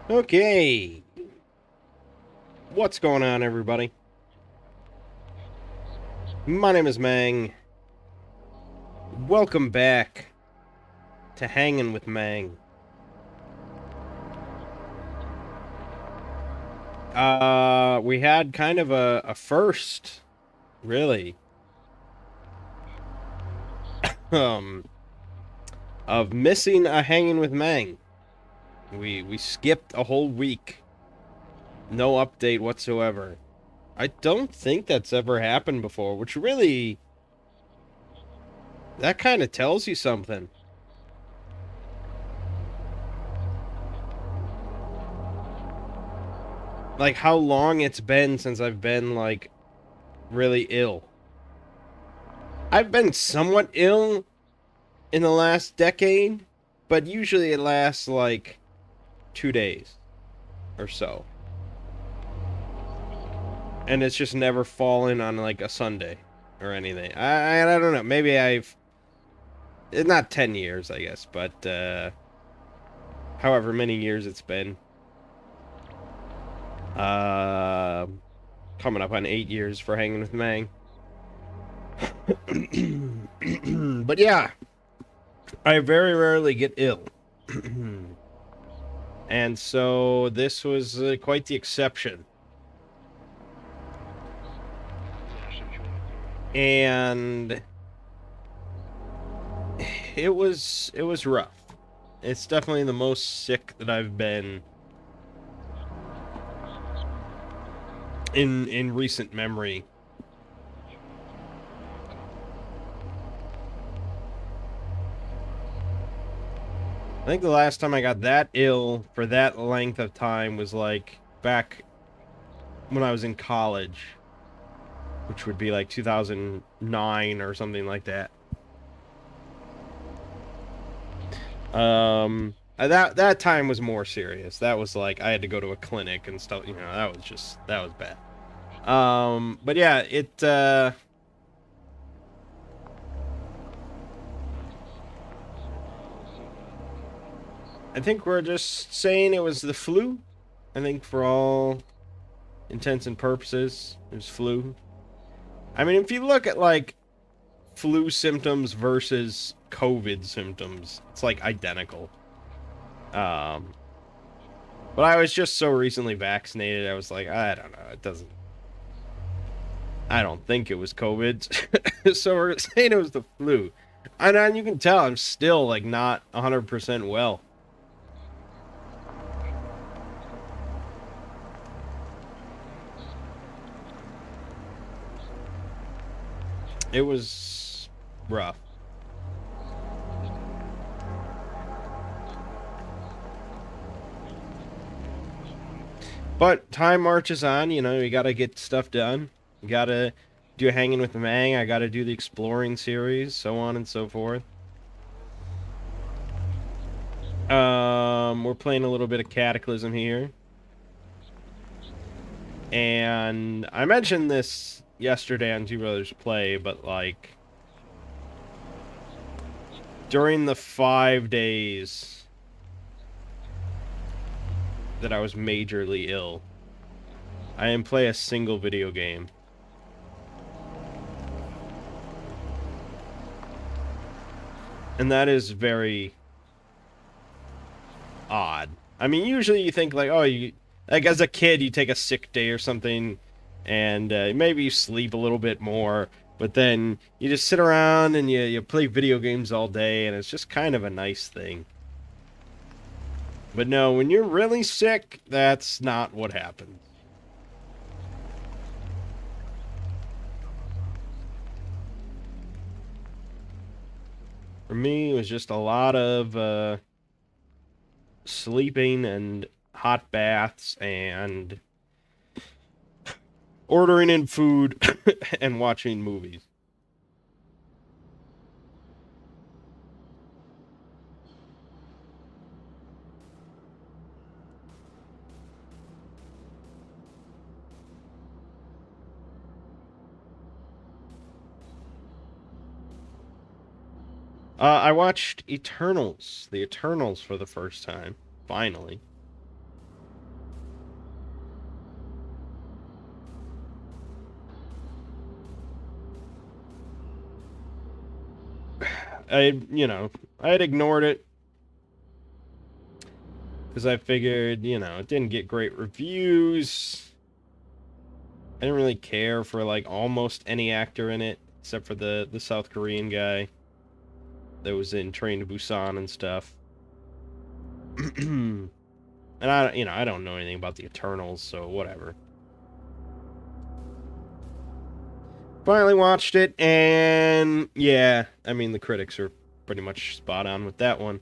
Okay, what's going on, everybody? My name is Mangg. Welcome back to Hanging with Mangg. We had kind of a first, really, um, of missing a Hanging with Mangg. We skipped a whole week, no update whatsoever. I don't think that's ever happened before, which really, that kind of tells you something. Like how long it's been since I've been like really ill. I've been somewhat ill in the last decade, but usually it lasts like 2 days or so. And it's just never fallen on like a Sunday or anything. I don't know. Maybe I've it's not 10 years, I guess, but however many years it's been. Uh Coming up on 8 years for hanging with Mangg. But yeah, I very rarely get ill. And so this was quite the exception. And it was rough. It's definitely the most sick that I've been in recent memory. I think the last time I got that ill for that length of time was like back when I was in college, which would be like 2009 or something like that. That time was more serious. That was like I had to go to a clinic and stuff, that was bad. But yeah, I think we're just saying it was the flu. I think for all intents and purposes, it was flu. I mean, if you look at like flu symptoms versus COVID symptoms, it's like identical. Um, but I was just so recently vaccinated, I was like, I don't know, it doesn't. I don't think it was COVID, so we're saying it was the flu. And you can tell I'm still like not 100% well. It was rough. But time marches on, you gotta get stuff done. You gotta do hanging with the Mangg. I gotta do the exploring series, so on and so forth. We're playing a little bit of Cataclysm here. And I mentioned this yesterday on Two Brothers Play, but like during the 5 days that I was majorly ill, I didn't play a single video game. And that is very odd. I mean, usually you think like, oh, like as a kid you take a sick day or something, and maybe you sleep a little bit more, but then you just sit around and you play video games all day, and it's just kind of a nice thing. But no, when you're really sick, that's not what happens. For me, it was just a lot of sleeping and hot baths and ordering in food and watching movies. I watched The Eternals for the first time, finally. I had ignored it because I figured, it didn't get great reviews. I didn't really care for like almost any actor in it except for the South Korean guy that was in Train to Busan and stuff. And I don't know anything about the Eternals, so whatever. Finally watched it, and yeah, I mean, the critics are pretty much spot on with that one.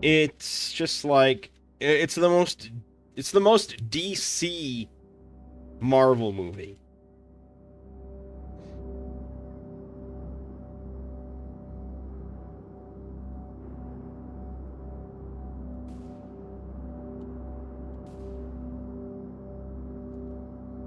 It's just like it's the most DC Marvel movie.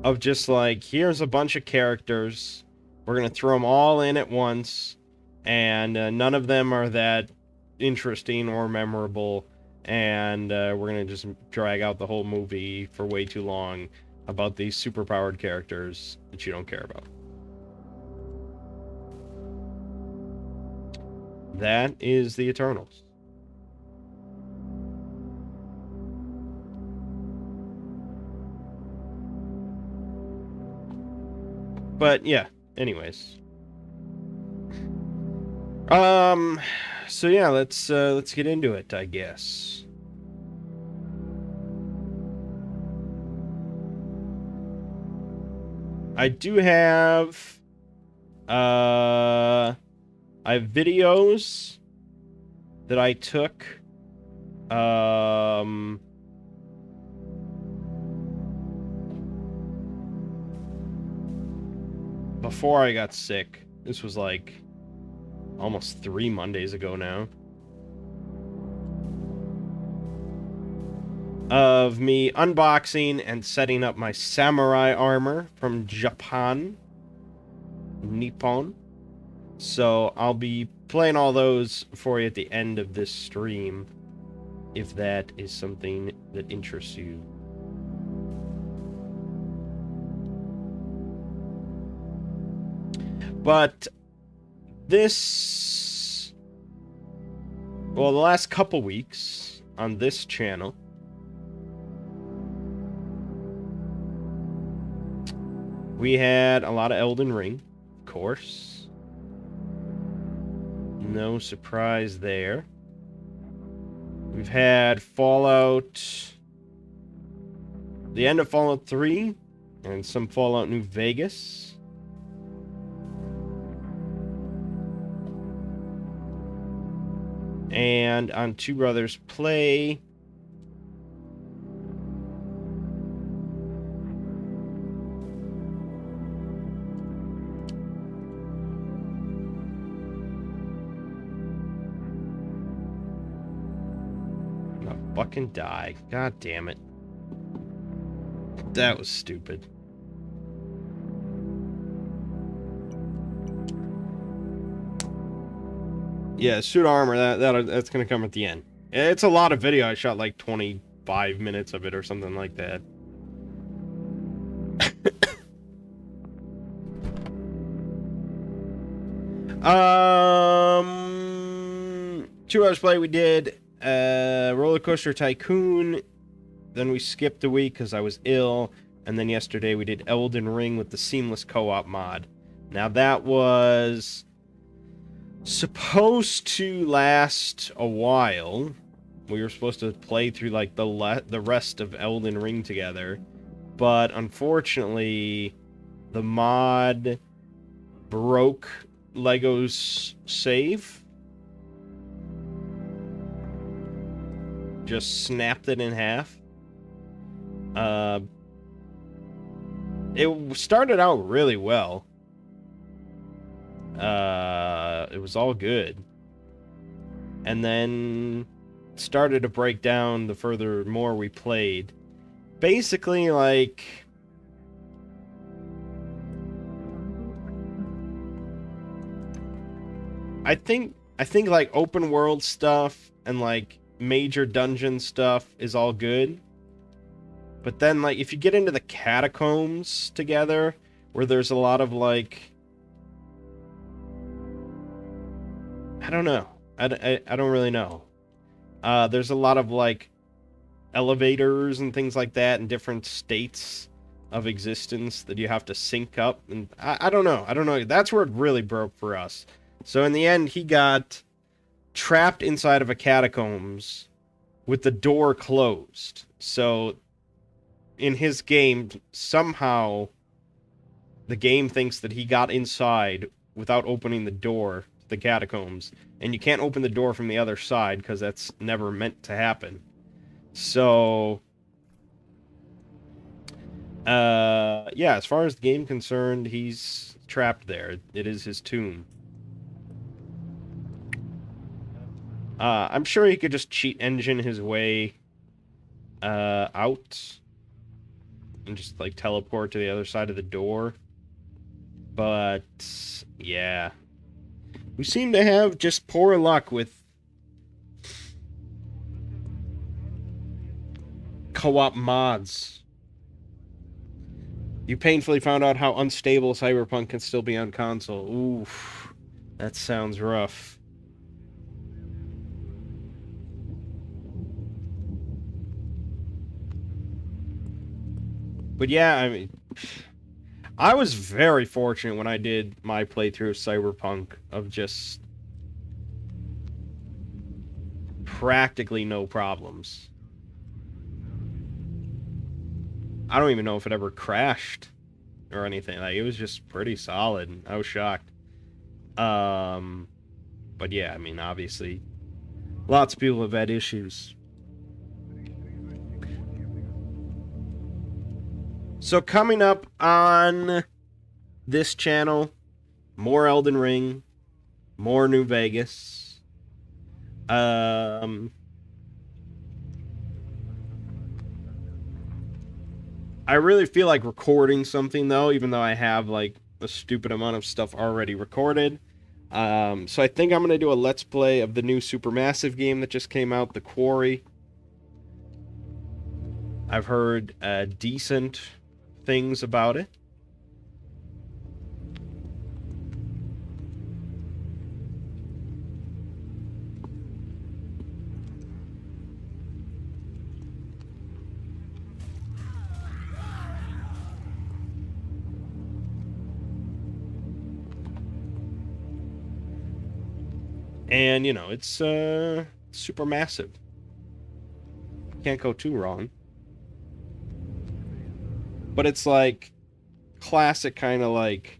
Of just like, here's a bunch of characters, we're gonna throw them all in at once, and none of them are that interesting or memorable, and we're gonna just drag out the whole movie for way too long about these superpowered characters that you don't care about. That is the Eternals. But yeah, anyways. So yeah, let's get into it, I guess. I do have I have videos that I took before I got sick. This was like almost 3 Mondays ago now. Of me unboxing and setting up my samurai armor from Japan. Nippon. So I'll be playing all those for you at the end of this stream, if that is something that interests you. But the last couple weeks on this channel, we had a lot of Elden Ring, of course. No surprise there. We've had Fallout, the end of Fallout 3, and some Fallout New Vegas. And on Two Brothers Play, I'll fucking die. God damn it. That was stupid. Yeah, suit armor, that's gonna come at the end. It's a lot of video. I shot like 25 minutes of it or something like that. Two hours play, we did Roller Coaster Tycoon. Then we skipped a week because I was ill. And then yesterday we did Elden Ring with the Seamless Co-op mod. Now that was supposed to last a while. We were supposed to play through like the rest of Elden Ring together, but unfortunately the mod broke Lego's save. Just snapped it in half. It started out really well. It was all good. And then started to break down the further more we played. Basically, like, I think like open world stuff and like major dungeon stuff is all good. But then like if you get into the catacombs together, where there's a lot of like, I don't know. I don't really know. There's a lot of like elevators and things like that in different states of existence that you have to sync up, and I don't know. I don't know. That's where it really broke for us. So in the end, he got trapped inside of a catacombs with the door closed. So in his game, somehow the game thinks that he got inside without opening the door to the catacombs, and you can't open the door from the other side because that's never meant to happen. So yeah, as far as the game concerned, he's trapped there. It is his tomb. I'm sure he could just cheat engine his way out and just like teleport to the other side of the door. But yeah, we seem to have just poor luck with co-op mods. You painfully found out how unstable Cyberpunk can still be on console. Oof, that sounds rough. But yeah, I mean, I was very fortunate when I did my playthrough of Cyberpunk of just practically no problems. I don't even know if it ever crashed or anything. Like, it was just pretty solid. I was shocked. But yeah, I mean, obviously, lots of people have had issues. So coming up on this channel, more Elden Ring, more New Vegas. I really feel like recording something though, even though I have like a stupid amount of stuff already recorded. So I think I'm gonna do a Let's Play of the new Supermassive game that just came out, The Quarry. I've heard decent things about it. And, you know, it's super massive. Can't go too wrong. But it's like classic kind of like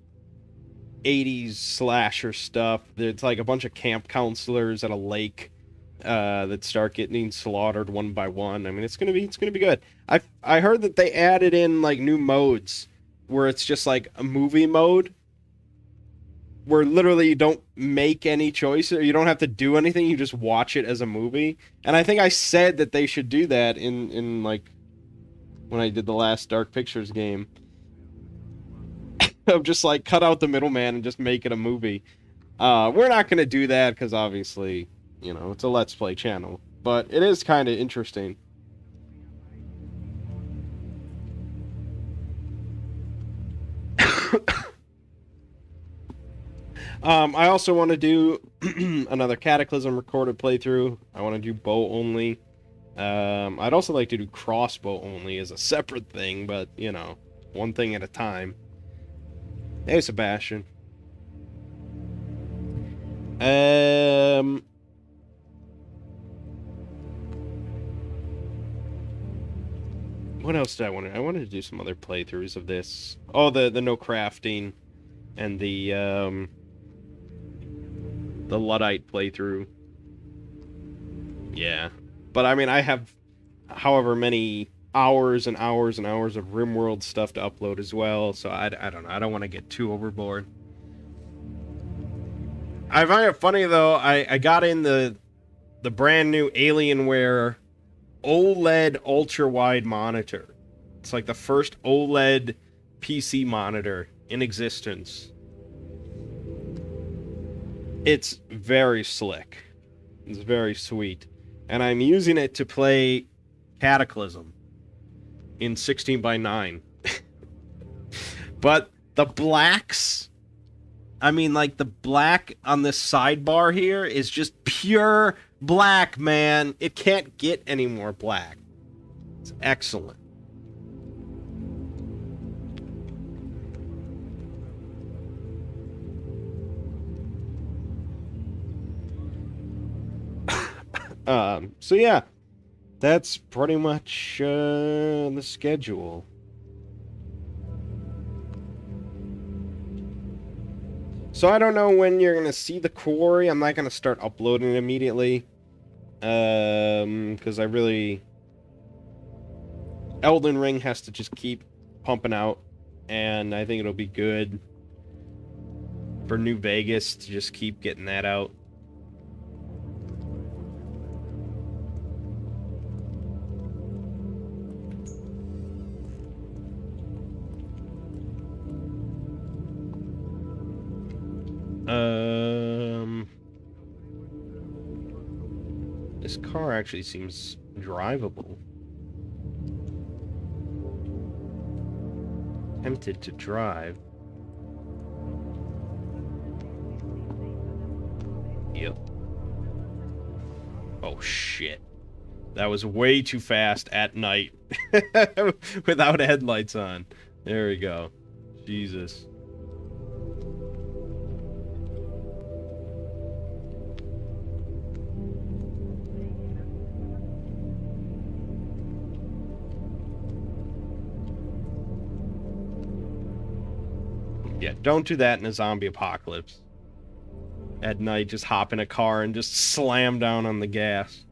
80s slasher stuff. It's like a bunch of camp counselors at a lake that start getting slaughtered one by one. I mean, it's gonna be good. I heard that they added in like new modes where it's just like a movie mode where literally you don't make any choices, or you don't have to do anything, you just watch it as a movie. And I think I said that they should do that in like when I did the last Dark Pictures game. Of just like cut out the middleman and just make it a movie. We're not going to do that because obviously, you know, it's a Let's Play channel. But it is kind of interesting. I also want to do another Cataclysm recorded playthrough. I want to do bow only. I'd also like to do crossbow only as a separate thing, but, you know, one thing at a time. Hey, Sebastian. What else did I want to... I wanted to do some other playthroughs of this. Oh, the no crafting and the Luddite playthrough. Yeah. But, I mean, I have however many hours and hours and hours of RimWorld stuff to upload as well, so I don't know. I don't want to get too overboard. I find it funny, though, I got in the brand new Alienware OLED ultra-wide monitor. It's like the first OLED PC monitor in existence. It's very slick. It's very sweet. And I'm using it to play Cataclysm in 16 by 9. But the blacks, I mean, like, the black on this sidebar here is just pure black, man. It can't get any more black. It's excellent. So yeah, that's pretty much the schedule. So I don't know when you're gonna see the quarry. I'm not gonna start uploading it immediately, because Elden Ring has to just keep pumping out, and I think it'll be good for New Vegas to just keep getting that out. This car actually seems drivable. Tempted to drive. Yep. Oh shit. That was way too fast at night. Without headlights on. There we go. Jesus. Yeah, don't do that in a zombie apocalypse. At night, just hop in a car and just slam down on the gas.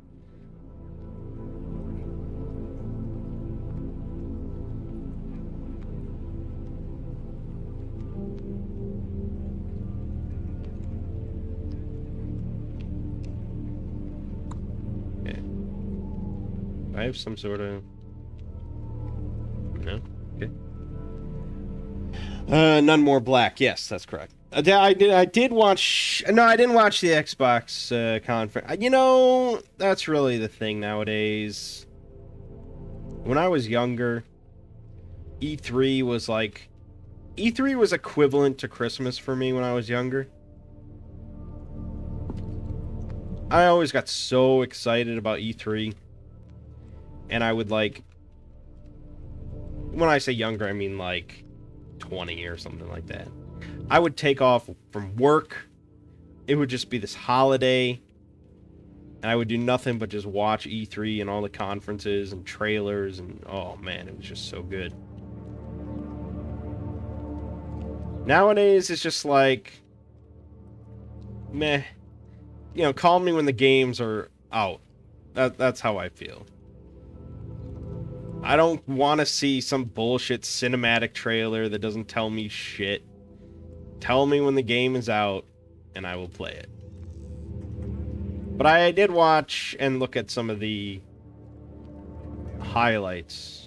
Okay. I have some sort of... No? Okay. None more black. Yes, that's correct. I did watch... No, I didn't watch the Xbox conference. You know, that's really the thing nowadays. When I was younger, E3 was like... E3 was equivalent to Christmas for me when I was younger. I always got so excited about E3. And I would like... When I say younger, I mean like 20 or something like that. I would take off from work. It would just be this holiday. And I would do nothing but just watch E3 and all the conferences and trailers. And oh man, it was just so good. Nowadays, it's just like... Meh. You know, call me when the games are out. That's how I feel. I don't want to see some bullshit cinematic trailer that doesn't tell me shit. Tell me when the game is out, and I will play it. But I did watch and look at some of the highlights.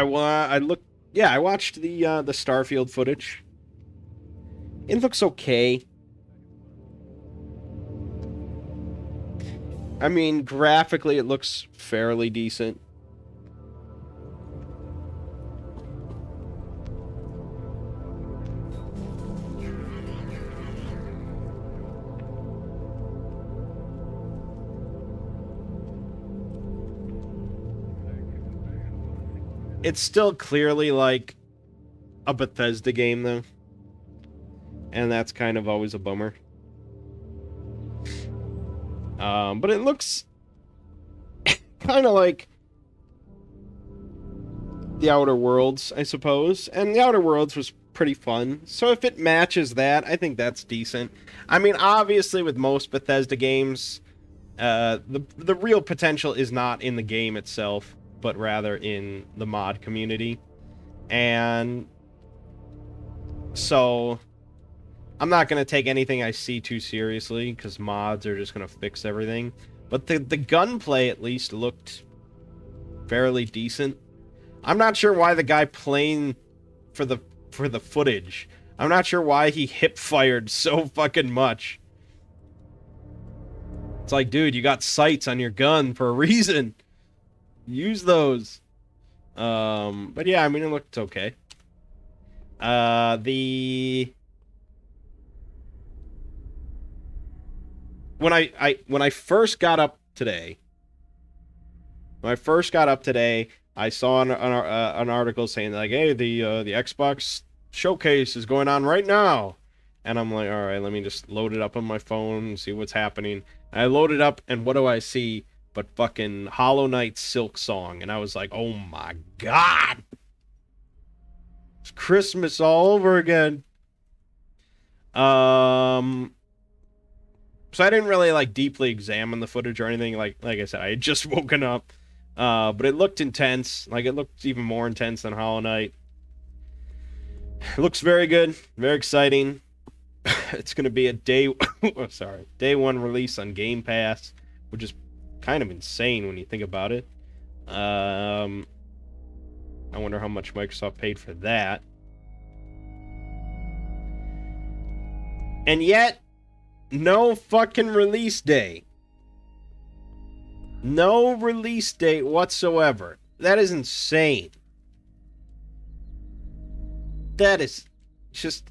I watched the Starfield footage. It looks okay. I mean, graphically it looks fairly decent. It's still clearly like a Bethesda game, though. And that's kind of always a bummer. But it looks kind of like The Outer Worlds, I suppose. And The Outer Worlds was pretty fun. So if it matches that, I think that's decent. I mean, obviously with most Bethesda games, the real potential is not in the game itself, but rather in the mod community. And so I'm not going to take anything I see too seriously, because mods are just going to fix everything. But the gunplay, at least, looked fairly decent. I'm not sure why the guy playing for the footage, I'm not sure why he hip-fired so fucking much. It's like, dude, you got sights on your gun for a reason. Use those. But yeah, I mean, it looked okay. When I first got up today, I saw an article saying like, hey, the Xbox showcase is going on right now. And I'm like, all right, let me just load it up on my phone and see what's happening. And I load it up, and what do I see but fucking Hollow Knight's Silk Song? And I was like, oh my god! It's Christmas all over again. So I didn't really, like, deeply examine the footage or anything. Like I said, I had just woken up. But it looked intense. Like, it looked even more intense than Hollow Knight. It looks very good. Very exciting. It's going to be a day one release on Game Pass, which is kind of insane when you think about it. I wonder how much Microsoft paid for that. And yet, no fucking release date. No release date whatsoever. That is insane. That is just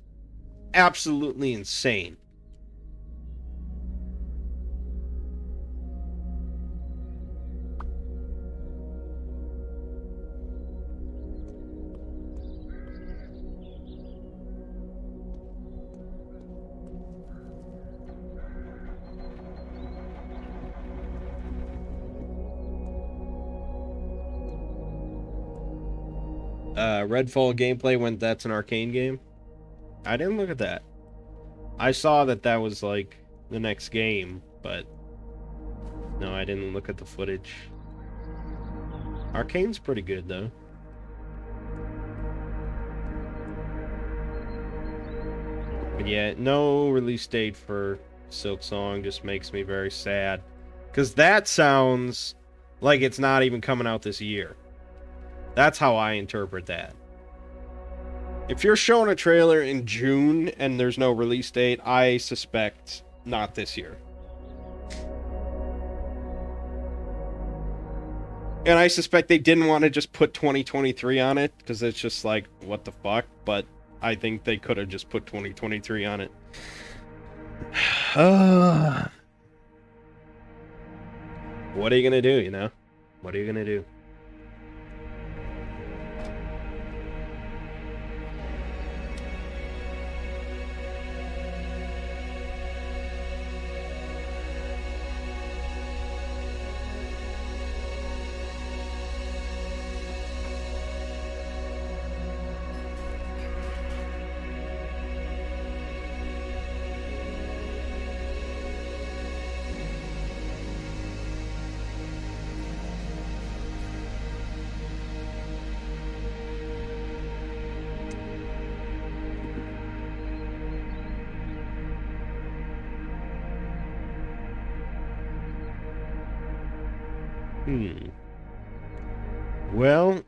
absolutely insane. Redfall gameplay when that's an arcane game. I didn't look at that. I saw that was like the next game, but no, I didn't look at the footage. Arcane's pretty good though. But yeah, no release date for Silk Song just makes me very sad, because that sounds like it's not even coming out this year. That's how I interpret that. If you're showing a trailer in June and there's no release date, I suspect not this year. And I suspect they didn't want to just put 2023 on it, because it's just like, what the fuck? But I think they could have just put 2023 on it. What are you gonna do, you know? What are you gonna do? Well,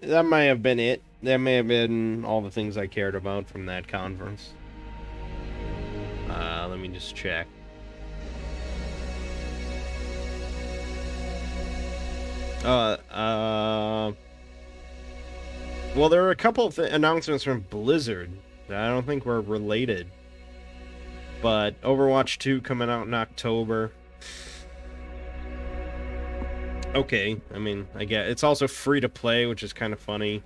that might have been it. That may have been all the things I cared about from that conference. Let me just check. Well, there were a couple of announcements from Blizzard that I don't think were related. But Overwatch 2 coming out in October. Okay, I mean, I get it's also free to play, which is kind of funny.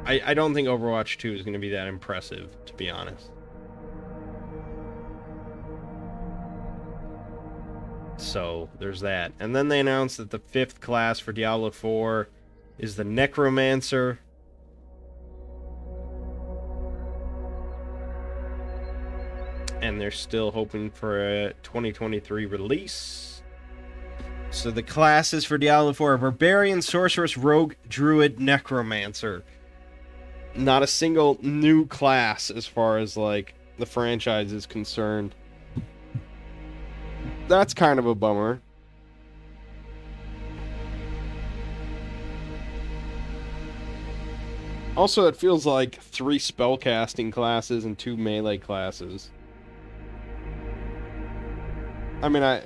I don't think Overwatch 2 is going to be that impressive, to be honest. So, there's that. And then they announced that the 5th class for Diablo 4 is the Necromancer. And they're still hoping for a 2023 release. So the classes for Diablo 4 are Barbarian, Sorceress, Rogue, Druid, Necromancer. Not a single new class as far as, like, the franchise is concerned. That's kind of a bummer. Also, it feels like 3 spellcasting classes and 2 melee classes. I mean, I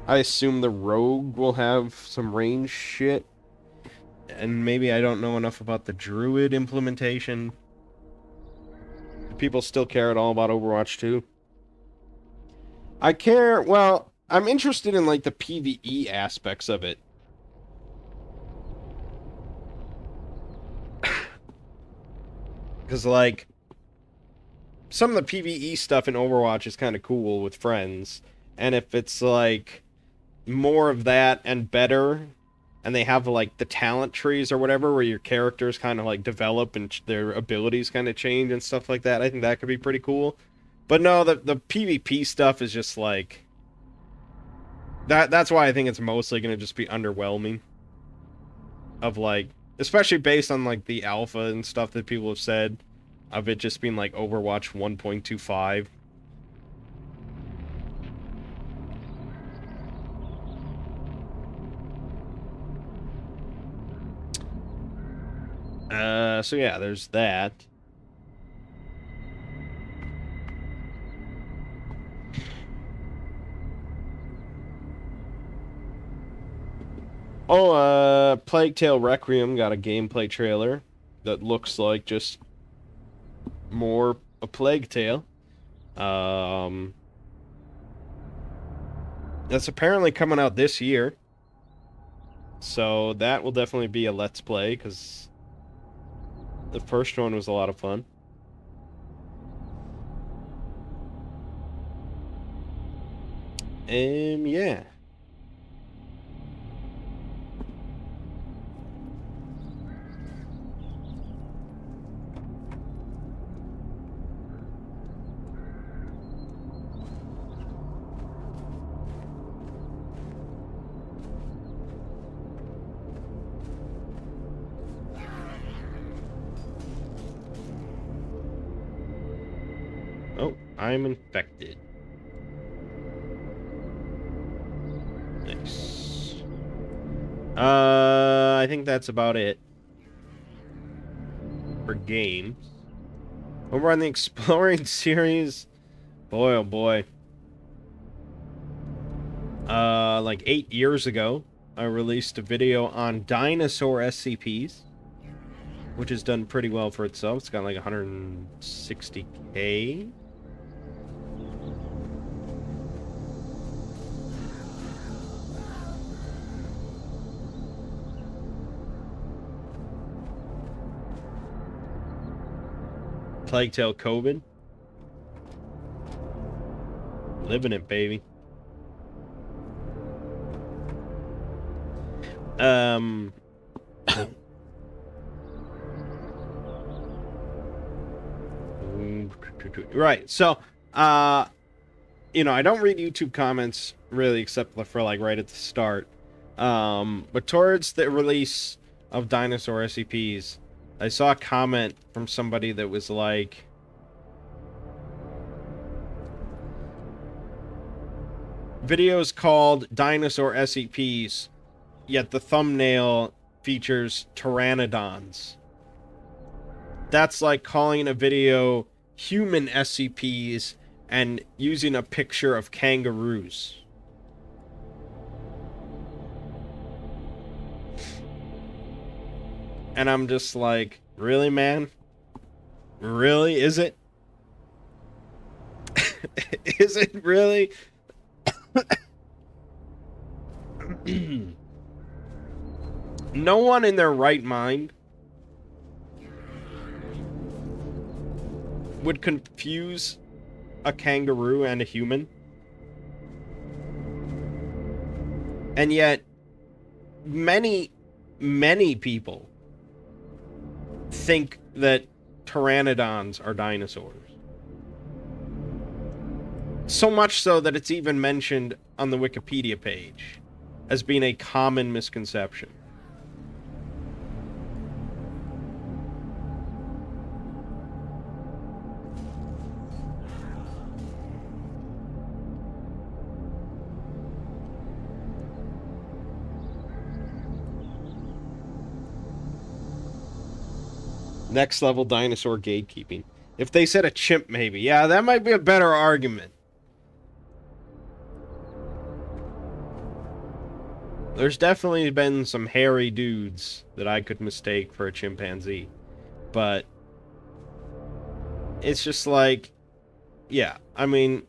assume the rogue will have some range shit. And maybe I don't know enough about the druid implementation. Do people still care at all about Overwatch 2? I care, well, I'm interested in, like, the PvE aspects of it. Because, like, some of the PvE stuff in Overwatch is kind of cool with friends. And if it's, like, more of that and better, and they have, like, the talent trees or whatever, where your characters kind of, like, develop and their abilities kind of change and stuff like that, I think that could be pretty cool. But no, the PvP stuff is just, like... That's why I think it's mostly going to just be underwhelming. Of, like... Especially based on, like, the alpha and stuff that people have said. Of it just being, like, Overwatch 1.25. So yeah, there's that. Oh, Plague Tale Requiem got a gameplay trailer that looks like just more a Plague Tale. That's apparently coming out this year. So that will definitely be a Let's Play, because the first one was a lot of fun. Yeah. Oh, I'm infected. Nice. I think that's about it for games. Over on the Exploring series, boy oh boy. Like 8 years ago, I released a video on dinosaur SCPs, which has done pretty well for itself. It's got like 160K. Plague Tale COVID. Living it, baby. Right, so, you know, I don't read YouTube comments, really, except for, like, right at the start. But towards the release of Dinosaur SCPs, I saw a comment from somebody that was like... Videos called Dinosaur SCPs, yet the thumbnail features pteranodons. That's like calling a video human SCPs and using a picture of kangaroos. And I'm just like, really, man? Really? Is it? Is it really? No one in their right mind would confuse a kangaroo and a human. And yet, many people think that pteranodons are dinosaurs. So much so that it's even mentioned on the Wikipedia page as being a common misconception. Next level dinosaur gatekeeping. If they said a chimp, maybe. Yeah, that might be a better argument. There's definitely been some hairy dudes that I could mistake for a chimpanzee. But it's just like, yeah, I mean,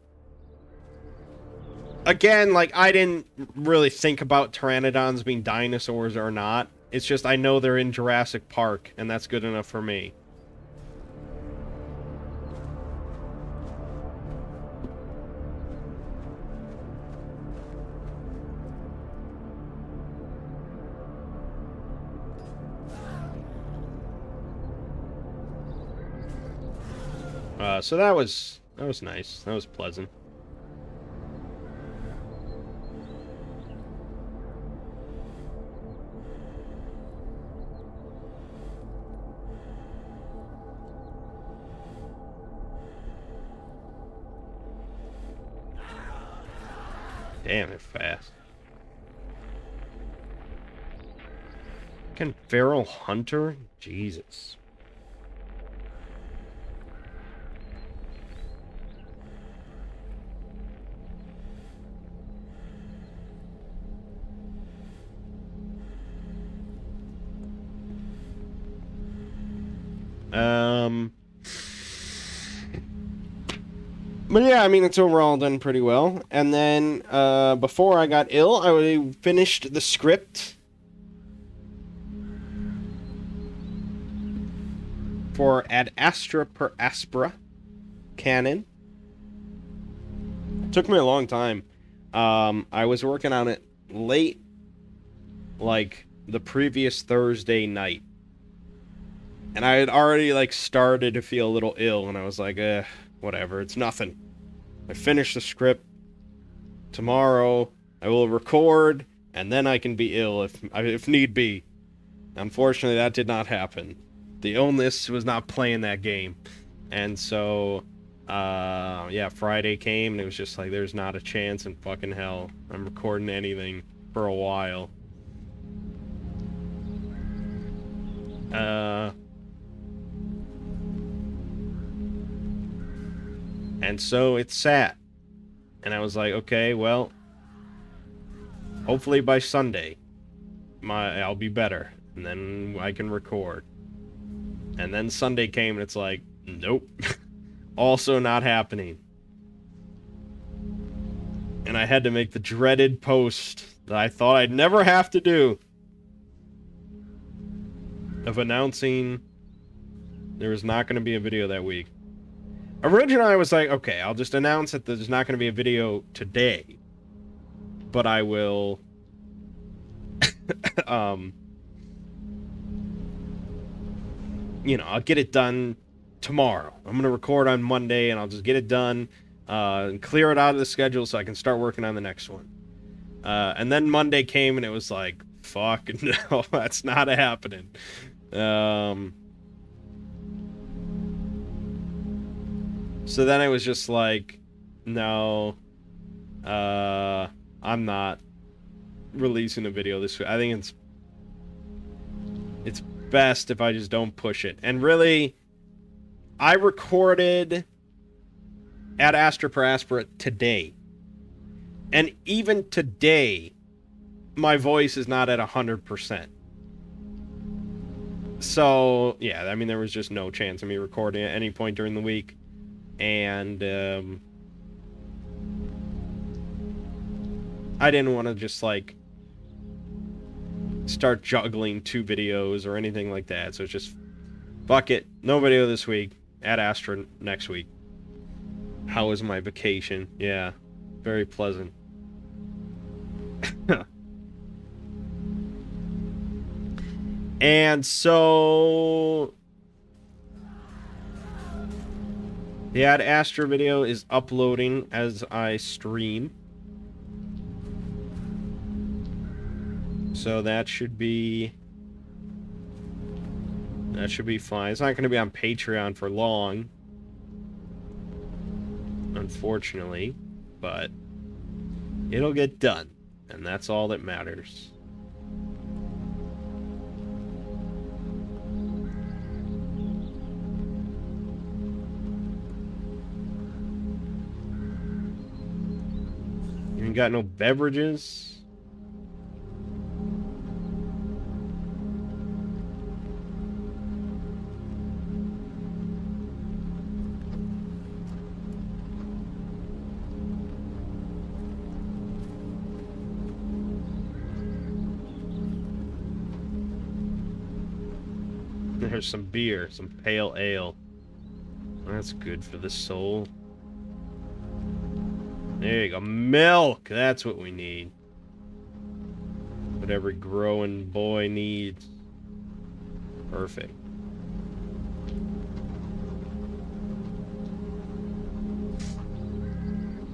again, like, I didn't really think about pteranodons being dinosaurs or not. It's just I know they're in Jurassic Park, and that's good enough for me. So that was nice. That was pleasant. Damn, they're fast. Fucking feral hunter? Jesus. But yeah, I mean, it's overall done pretty well. And then, before I got ill, I finished the script for Ad Astra per Aspera canon. It took me a long time. I was working on it late, like, the previous Thursday night. And I had already, like, started to feel a little ill, and I was like, whatever, it's nothing. I finished the script. Tomorrow, I will record, and then I can be ill if need be. Unfortunately, that did not happen. The illness was not playing that game. And so, yeah, Friday came, and it was just like, there's not a chance in fucking hell I'm recording anything for a while. And so it sat. And I was like, okay, well, hopefully by Sunday, I'll be better. And then I can record. And then Sunday came, and it's like, nope. Also not happening. And I had to make the dreaded post that I thought I'd never have to do, of announcing there was not going to be a video that week. Originally, I was like, okay, I'll just announce that there's not going to be a video today. But I will... you know, I'll get it done tomorrow. I'm going to record on Monday, and I'll just get it done, and clear it out of the schedule so I can start working on the next one. And then Monday came, and it was like, fuck, no, that's not happening. So then I was just like, no, I'm not releasing a video this week. I think it's best if I just don't push it. And really, I recorded Ad Astra per Aspera today. And even today, my voice is not at 100%. So, yeah, I mean, there was just no chance of me recording at any point during the week. And, I didn't want to just, like, start juggling 2 videos or anything like that. So it's just, fuck it. No video this week. At Astra next week. How was my vacation? Yeah, very pleasant. And so the Ad Astra video is uploading as I stream. So that should be fine. It's not going to be on Patreon for long, unfortunately, but it'll get done, and that's all that matters. You ain't got no beverages? There's some beer, some pale ale. That's good for the soul. There you go. Milk! That's what we need. What every growing boy needs. Perfect.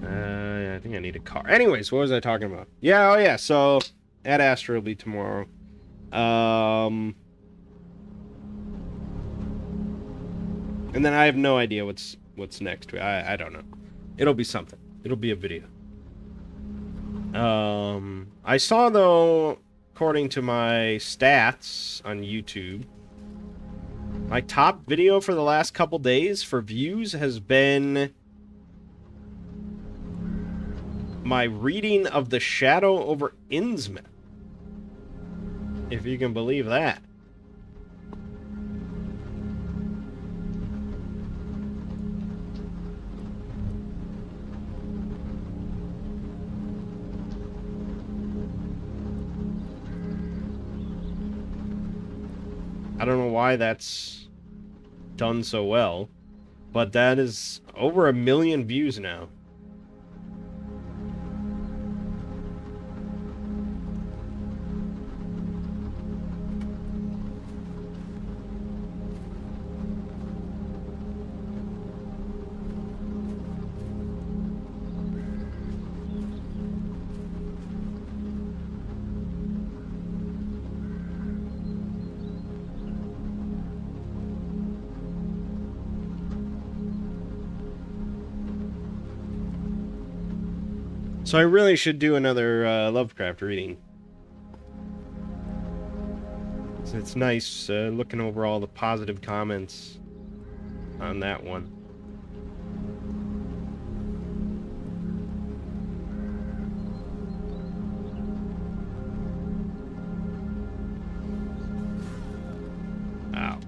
I think I need a car. Anyways, what was I talking about? Yeah, oh yeah, so at Astra will be tomorrow. And then I have no idea what's next. I don't know. It'll be something. It'll be a video. I saw, though, according to my stats on YouTube, my top video for the last couple days for views has been my reading of The Shadow over Innsmouth. If you can believe that. I don't know why that's done so well, but that is over 1 million views now. So I really should do another Lovecraft reading. It's nice looking over all the positive comments on that one. Wow.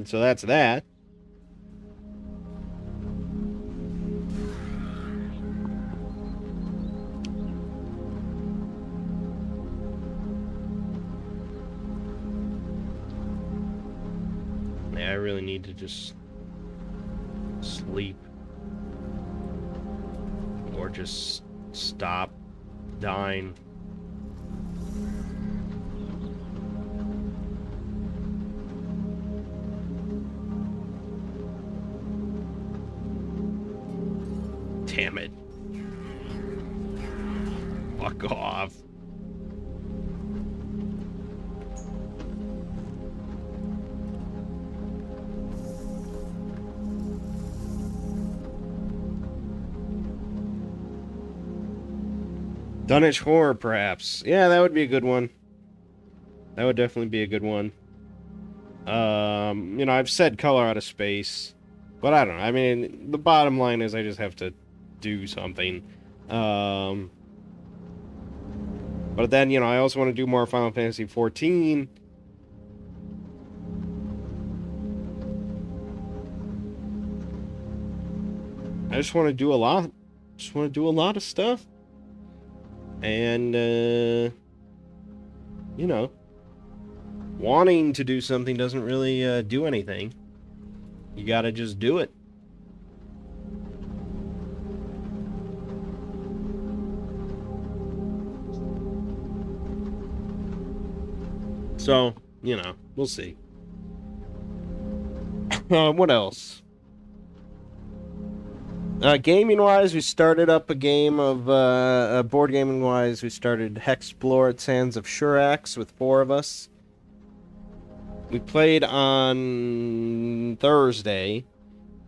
So that's that. Yeah, I really need to just sleep. Or just stop dying. Damn it. Fuck off. Dunwich Horror, perhaps. Yeah, that would be a good one. That would definitely be a good one. You know, I've said Color Out of Space, but I don't know. I mean, the bottom line is I just have to do something. But then, you know, I also want to do more Final Fantasy XIV. I just want to do a lot. Just want to do a lot of stuff. And, you know, wanting to do something doesn't really do anything. You gotta just do it. So, you know, we'll see. What else? Gaming-wise, we started up a game of, board gaming-wise, we started Hexplore at Sands of Shurax with 4 of us. We played on Thursday.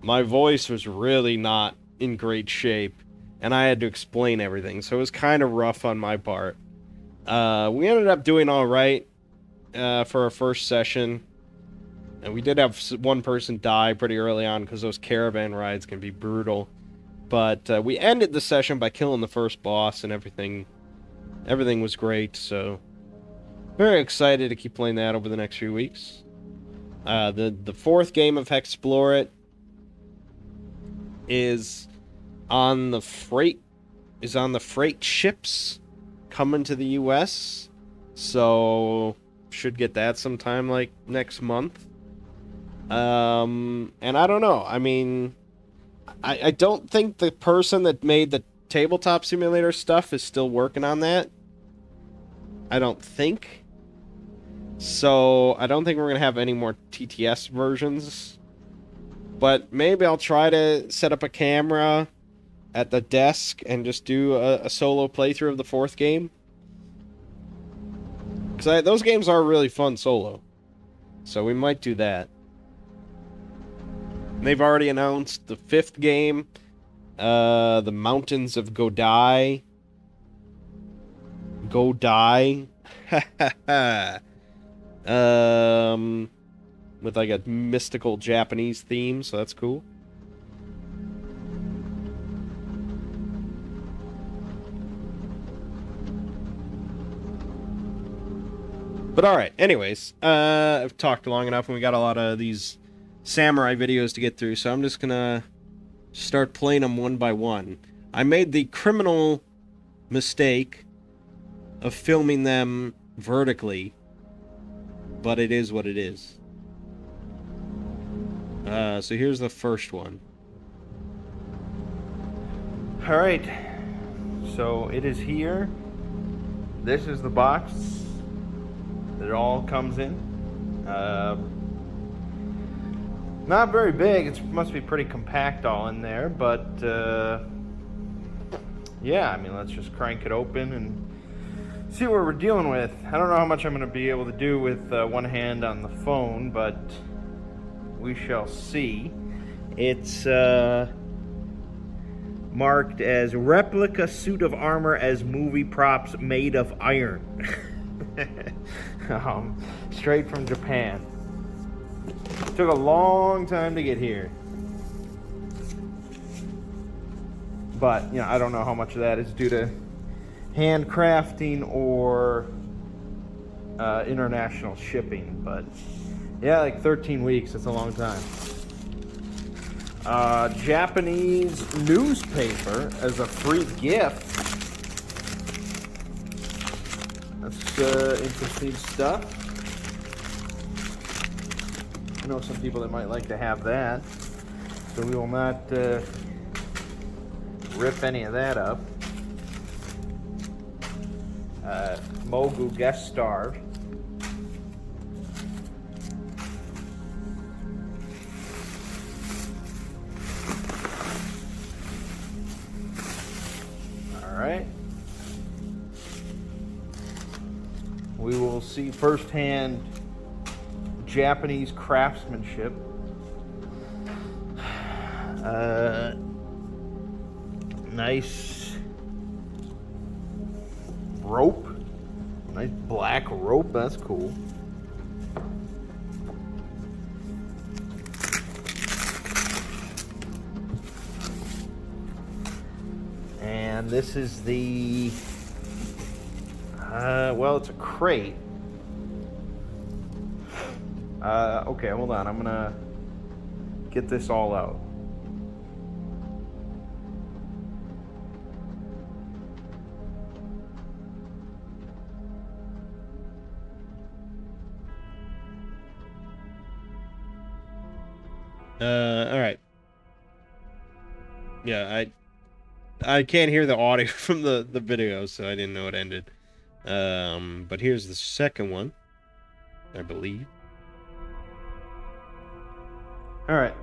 My voice was really not in great shape, and I had to explain everything, so it was kind of rough on my part. We ended up doing alright for our first session. And we did have one person die pretty early on because those caravan rides can be brutal. But we ended the session by killing the first boss and everything. Everything was great, so very excited to keep playing that over the next few weeks. The 4th game of Hexplore It is on the freight ships coming to the US. So should get that sometime like next month. And I don't know. I mean, I don't think the person that made the tabletop simulator stuff is still working on that. I don't think. So I don't think we're going to have any more TTS versions. But maybe I'll try to set up a camera at the desk and just do a solo playthrough of the 4th game. Because those games are really fun solo. So we might do that. They've already announced the 5th game, the Mountains of Godai. With like a mystical Japanese theme, so that's cool. But alright, anyways, I've talked long enough and we got a lot of these samurai videos to get through, so I'm just gonna start playing them one by one. I made the criminal mistake of filming them vertically, but it is what it is. So here's the first one. Alright, so it is here. This is the box that it all comes in. Not very big. It must be pretty compact all in there, but yeah, I mean, let's just crank it open and see what we're dealing with. I don't know how much I'm going to be able to do with one hand on the phone, but we shall see. It's marked as replica suit of armor as movie props made of iron. Straight from Japan. Took a long time to get here. But, you know, I don't know how much of that is due to handcrafting or international shipping. But, yeah, like 13 weeks. That's a long time. Japanese newspaper as a free gift. That's interesting stuff. I know some people that might like to have that, so we will not rip any of that up. Mogu guest star. All right. We will see firsthand Japanese craftsmanship. Nice rope. Nice black rope. That's cool. And this is the well, it's a crate. Okay, hold on. I'm gonna get this all out. All right. Yeah, I can't hear the audio from the video, so I didn't know it ended. But here's the second one, I believe. All right.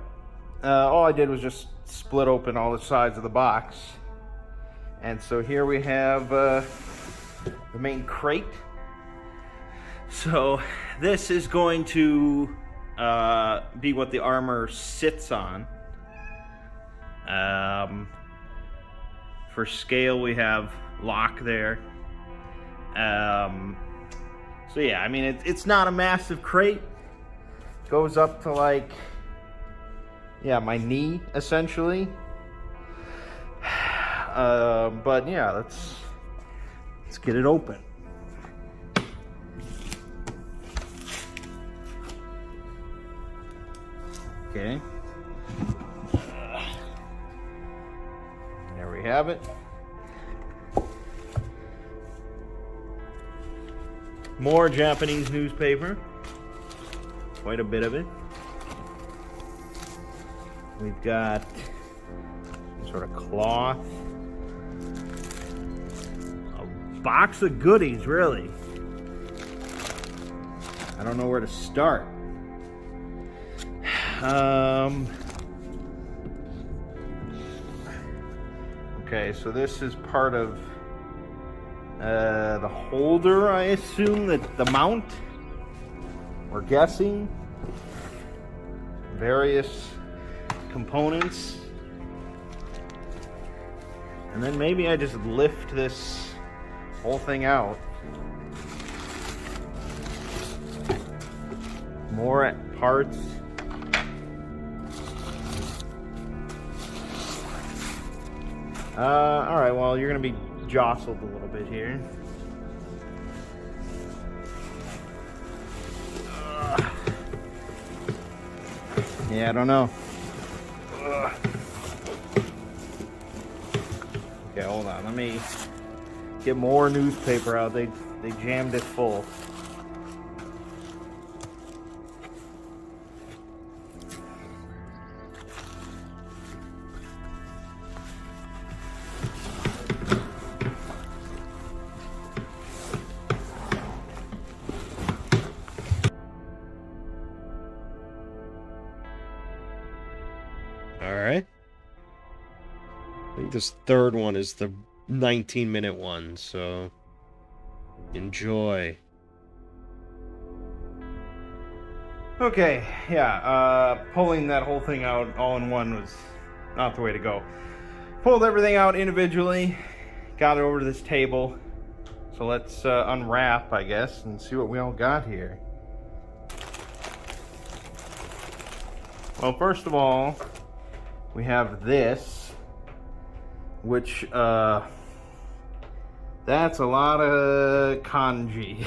All I did was just split open all the sides of the box. And so here we have the main crate. So this is going to be what the armor sits on. For scale, we have lock there. So yeah, I mean, it's not a massive crate. It goes up to like, yeah, my knee, essentially. But yeah, let's get it open. Okay. There we have it. More Japanese newspaper. Quite a bit of it. We've got some sort of cloth. A box of goodies, really. I don't know where to start. Okay, so this is part of the holder, I assume, that the mount. We're guessing. Various components. And then maybe I just lift this whole thing out. More parts. Alright, well, you're going to be jostled a little bit here. Yeah, I don't know. Okay, hold on. Let me get more newspaper out. They jammed it full. All right. I think this third one is the 19-minute one, so enjoy. Okay, yeah, pulling that whole thing out all in one was not the way to go. Pulled everything out individually, got it over to this table. So let's unwrap, I guess, and see what we all got here. Well, first of all, we have this, which, that's a lot of kanji.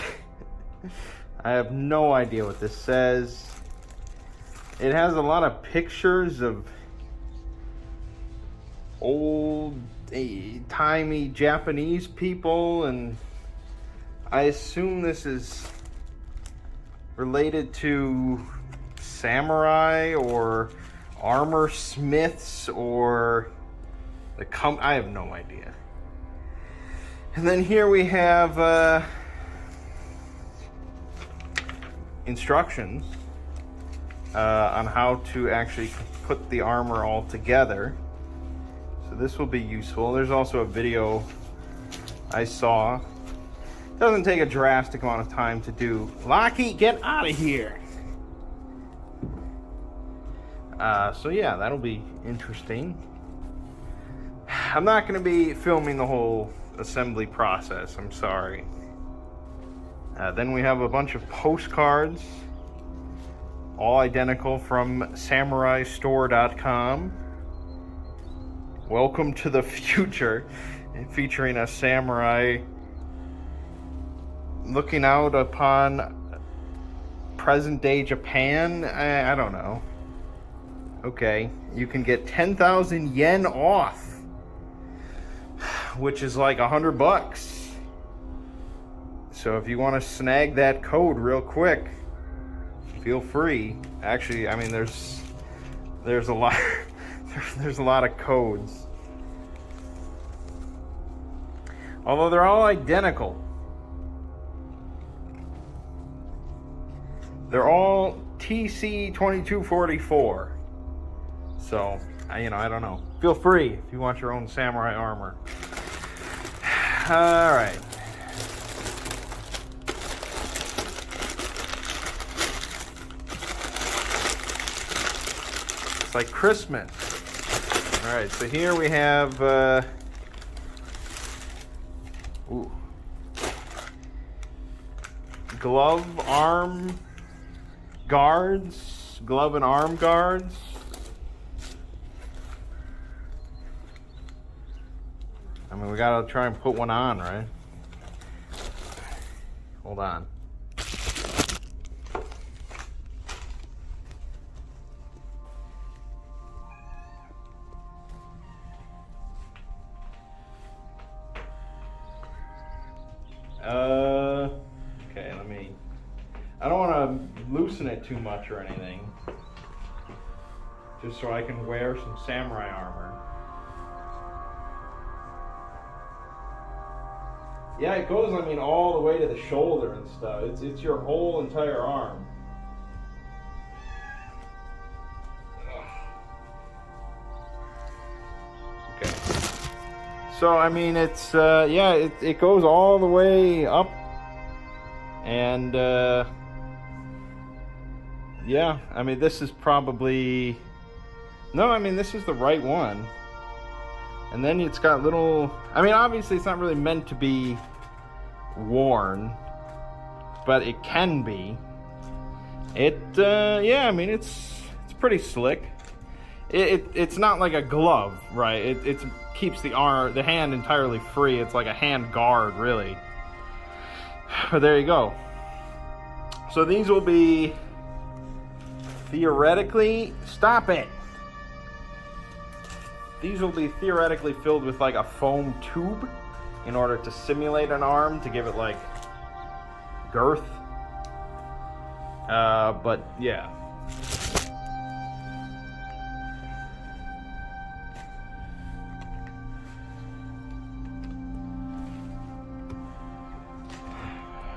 I have no idea what this says. It has a lot of pictures of old-timey Japanese people, and I assume this is related to samurai or armor smiths or I have no idea. And then here we have instructions on how to actually put the armor all together. So this will be useful. There's also a video I saw. It doesn't take a drastic amount of time to do. Lockheed, get out of here! So yeah, that'll be interesting. I'm not going to be filming the whole assembly process, I'm sorry. Then we have a bunch of postcards, all identical from SamuraiStore.com. Welcome to the future, featuring a samurai looking out upon present-day Japan. I don't know. Okay, you can get 10,000 yen off, which is like $100. So if you want to snag that code real quick, feel free. Actually, I mean, there's there's a lot there's a lot of codes. Although they're all identical. They're all TC2244. So, I don't know. Feel free if you want your own samurai armor. All right. It's like Christmas. All right, so here we have glove and arm guards. I mean, we gotta try and put one on, right? Hold on. Okay, I don't want to loosen it too much or anything. Just so I can wear some samurai armor. Yeah, it goes, all the way to the shoulder and stuff. It's your whole entire arm. Okay. So, it's, it goes all the way up. And, yeah, this is probably... No, this is the right one. And then it's got little... obviously it's not really meant to be worn, but it can be. It's pretty slick. It's not like a glove, right? It keeps the hand entirely free. It's like a hand guard, really. But there you go. So these will be theoretically... Stop it! These will be theoretically filled with like a foam tube in order to simulate an arm, to give it like girth. But yeah.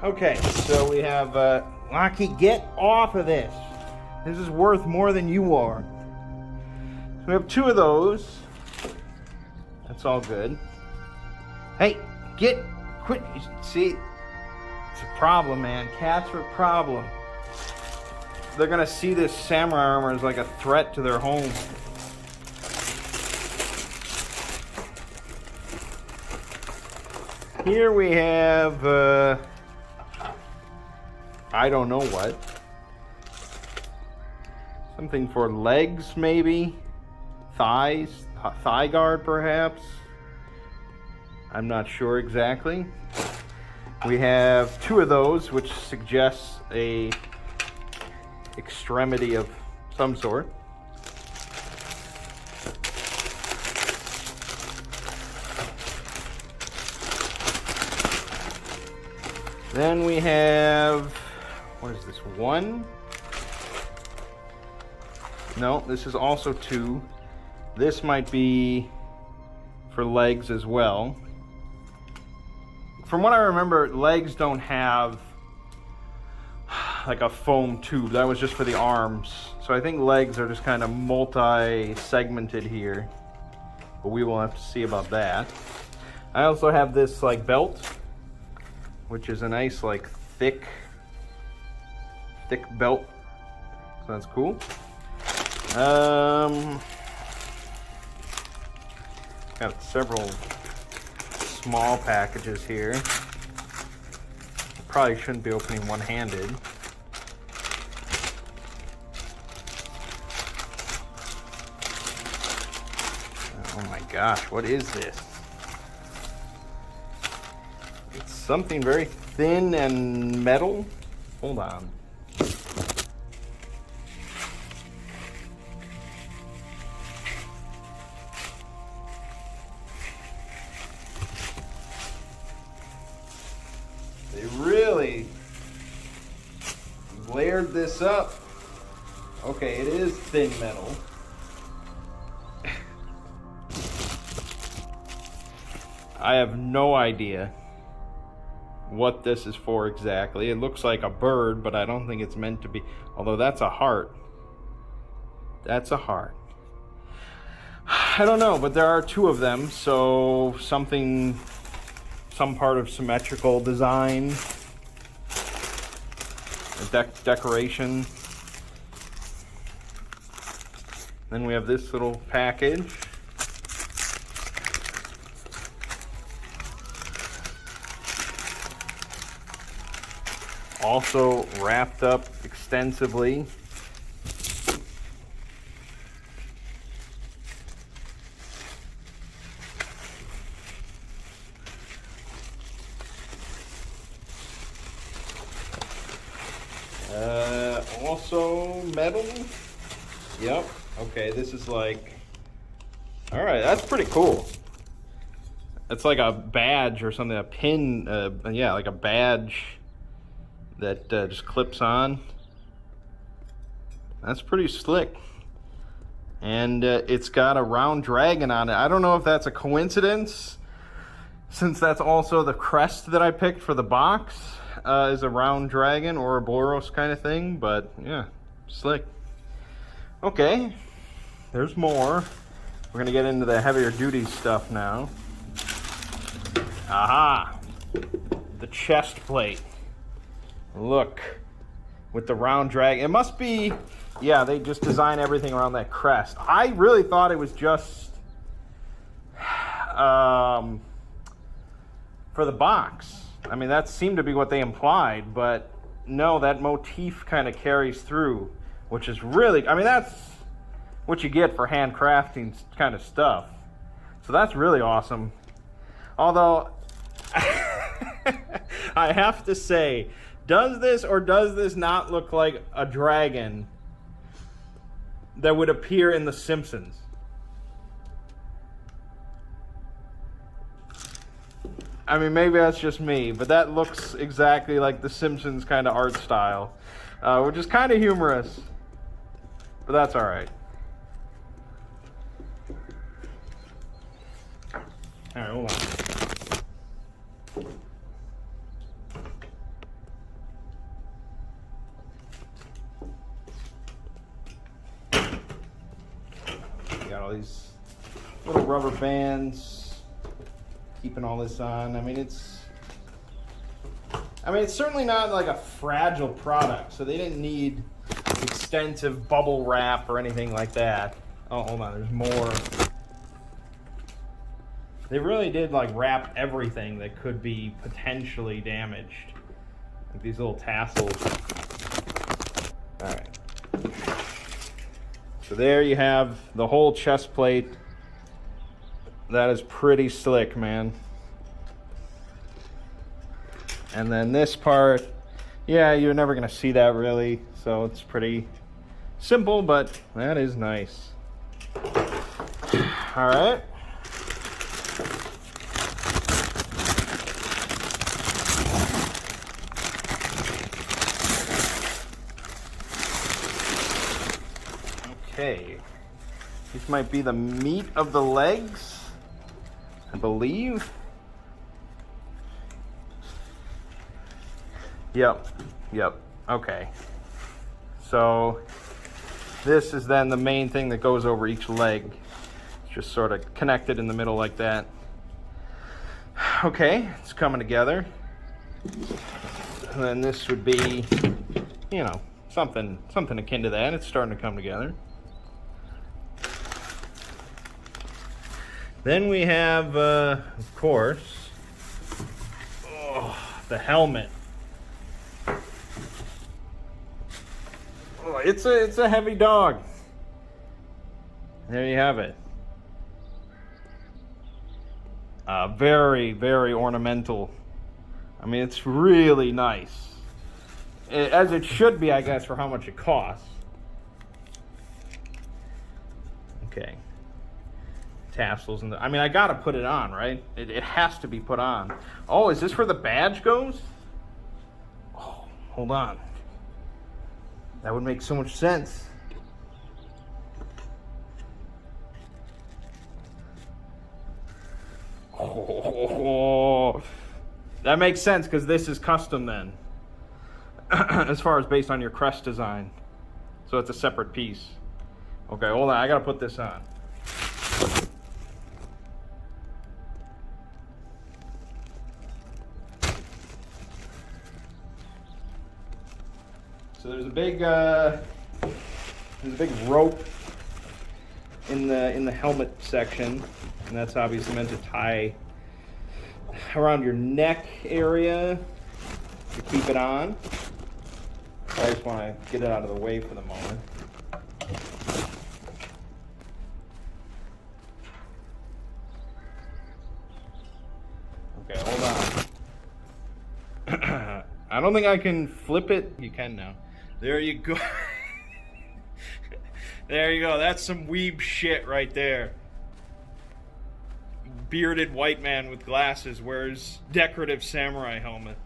Okay, so we have Lucky, get off of this. This is worth more than you are. So we have 2 of those. That's all good. Hey, quit. See, it's a problem, man. Cats are a problem. They're gonna see this samurai armor as like a threat to their home. Here we have, I don't know what. Something for legs, maybe? Thighs? Thigh guard, perhaps? I'm not sure exactly. We have 2 of those, which suggests a extremity of some sort. Then we have, what is this, 1? No, this is also 2. This might be for legs as well. From what I remember, legs don't have like a foam tube. That was just for the arms. So I think legs are just kind of multi-segmented here. But we will have to see about that. I also have this like belt, which is a nice like thick belt. So that's cool. Got several small packages here. Probably shouldn't be opening one-handed. Oh my gosh, what is this? It's something very thin and metal. Hold on. They really layered this up. Okay, it is thin metal. I have no idea what this is for exactly. It looks like a bird, but I don't think it's meant to be. Although that's a heart. That's a heart. I don't know, but there are two of them, so something, some part of symmetrical design, decoration. Then we have this little package. Also wrapped up extensively. Also metal. Yep. Okay, this is like... Alright, that's pretty cool. It's like a badge or something, a pin, yeah, like a badge that just clips on. That's pretty slick. And it's got a round dragon on it. I don't know if that's a coincidence, since that's also the crest that I picked for the box, is a round dragon or a Boros kind of thing, but yeah, slick. Okay, there's more. We're gonna get into the heavier duty stuff now. Aha! The chest plate. Look, with the round dragon. It must be, yeah, they just design everything around that crest. I really thought it was just for the box. I mean, that seemed to be what they implied, but no, that motif kind of carries through, which is really, I mean, that's what you get for handcrafting kind of stuff. So that's really awesome. Although, I have to say, does this or does this not look like a dragon that would appear in The Simpsons? I mean, maybe that's just me, but that looks exactly like The Simpsons kind of art style, which is kind of humorous, but that's all right. All right, hold on. Got all these little rubber bands keeping all this on. I mean, it's certainly not like a fragile product, so they didn't need extensive bubble wrap or anything like that. Oh, hold on, there's more. They really did like wrap everything that could be potentially damaged. Like these little tassels. All right. So there you have the whole chest plate. That is pretty slick, man. And then this part, yeah, you're never gonna see that really, so it's pretty simple, but that is nice. All right. Okay, this might be the meat of the legs, I believe. Yep, okay. So this is then the main thing that goes over each leg. It's just sort of connected in the middle like that. Okay, it's coming together. And then this would be, you know, something akin to that. It's starting to come together. Then we have, of course, the helmet. Oh, it's a heavy dog. There you have it. Very, very ornamental. I mean, it's really nice. As it should be, I guess, for how much it costs. Okay. Tassels and I mean, I gotta put it on, right? It has to be put on. Oh, is this where the badge goes? Oh, hold on. That would make so much sense. Oh, that makes sense because this is custom then, as far as based on your crest design. So it's a separate piece. Okay, hold on. I gotta put this on. So there's a big rope in the helmet section, and that's obviously meant to tie around your neck area to keep it on. I just want to get it out of the way for the moment. Okay, hold on. I don't think I can flip it. You can now. There you go. There you go. That's some weeb shit right there. Bearded white man with glasses wears decorative samurai helmet.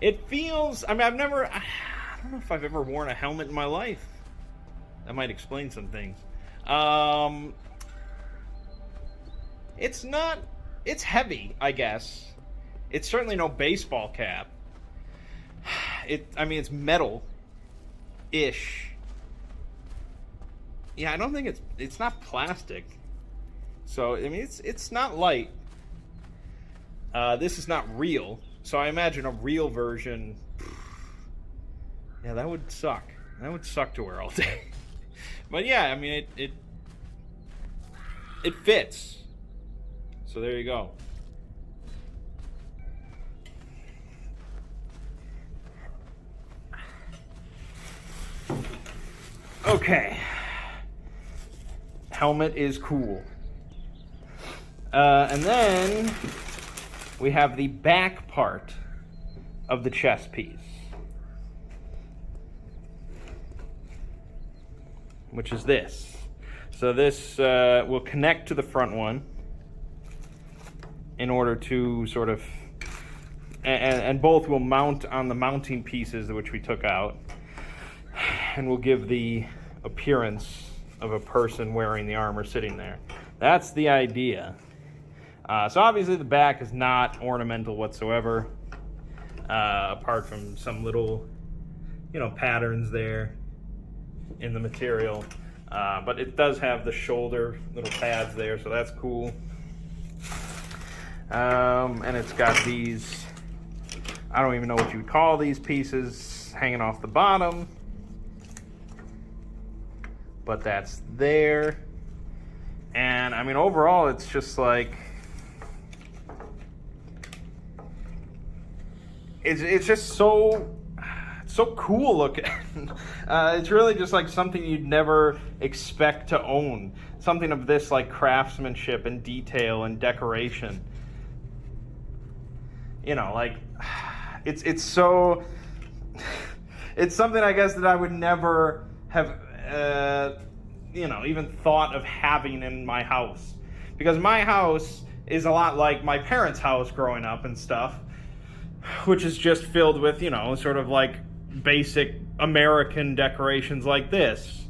It feels... I mean, I don't know if I've ever worn a helmet in my life. That might explain some things. It's not... It's heavy, I guess. It's certainly no baseball cap. I mean, it's metal-ish. Yeah, I don't think it's not plastic. So, I mean, it's not light. This is not real. So I imagine a real version... Yeah, that would suck. That would suck to wear all day. But yeah, I mean, it fits. So there you go. Okay. Helmet is cool. And then we have the back part of the chest piece, which is this. So this will connect to the front one in order to sort of, and both will mount on the mounting pieces which we took out, and will give the appearance of a person wearing the armor sitting there. That's the idea. So obviously the back is not ornamental whatsoever, apart from some little, patterns there in the material. But it does have the shoulder little pads there, so that's cool. And it's got these, I don't even know what you would call these pieces, hanging off the bottom. But that's there. And I mean, overall, it's just like, it's just so cool looking. It's really just like something you'd never expect to own. Something of this like craftsmanship and detail and decoration. Like it's so it's something I guess that I would never have even thought of having in my house, because my house is a lot like my parents' house growing up and stuff, which is just filled with, sort of like basic American decorations like this,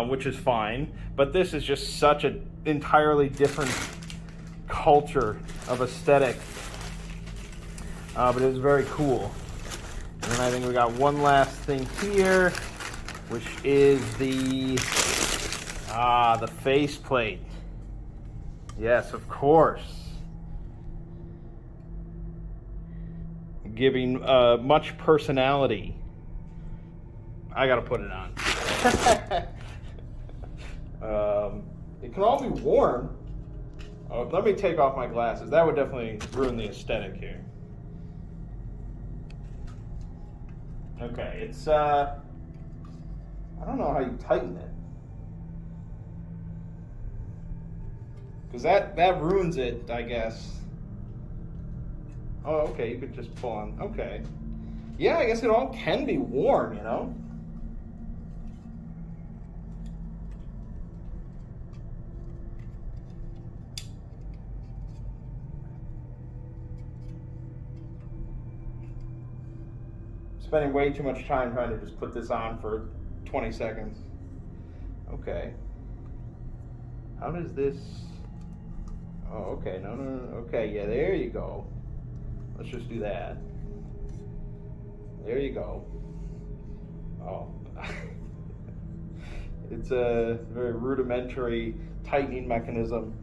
which is fine. But this is just such an entirely different culture of aesthetic. But it was very cool. And then I think we got one last thing here, which is the faceplate. Yes, of course. Giving much personality. I gotta put it on. It can all be worn. Let me take off my glasses. That would definitely ruin the aesthetic here. Okay, it's I don't know how you tighten it, because that ruins it, I guess. Oh, okay, you could just pull on. Okay. Yeah, I guess it all can be worn, Spending way too much time trying to just put this on for 20 seconds. Okay. How does this... Oh, okay. No. Okay, yeah, there you go. Let's just do that. There you go. Oh. It's a very rudimentary tightening mechanism.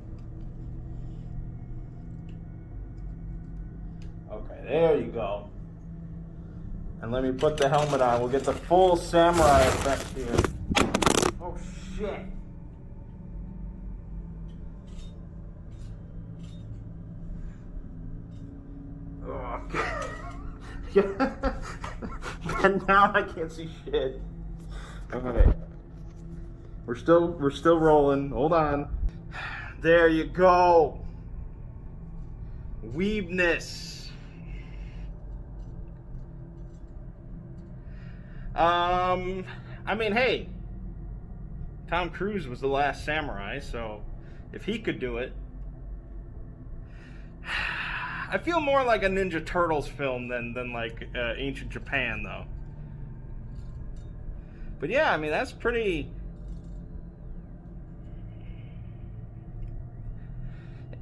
Okay, there you go. And let me put the helmet on. We'll get the full samurai effect here. Oh, shit. Oh, God. And now I can't see shit. Okay. We're still rolling. Hold on. There you go. Weebness. I mean, hey, Tom Cruise was the last samurai, so if he could do it, I feel more like a Ninja Turtles film than like ancient Japan, though. But yeah, I mean, that's pretty.